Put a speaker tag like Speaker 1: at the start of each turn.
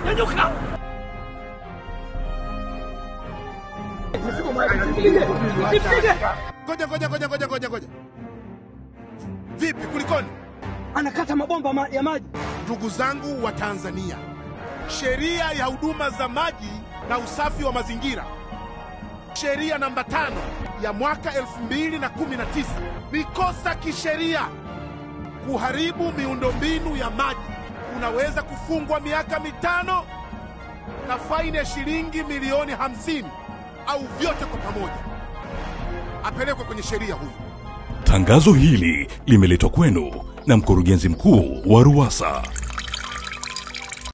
Speaker 1: Nyanyuka. Ngoja. Vipi kulikoni?
Speaker 2: Anakata mabomba ya maji.
Speaker 1: Ndugu zangu wa Tanzania, sheria ya huduma za maji na usafi wa mazingira, sheria namba 5 ya mwaka 2019, ni kosa kisheria kuharibu miundombinu ya maji. Unaweza kufungwa miaka 5 na faini ya shilingi milioni 50 au vyote kwa pamoja. Apelekwe kwenye sheria huyu.
Speaker 3: Tangazo hili limeletwa kwenu na mkurugenzi mkuu wa RUWASA.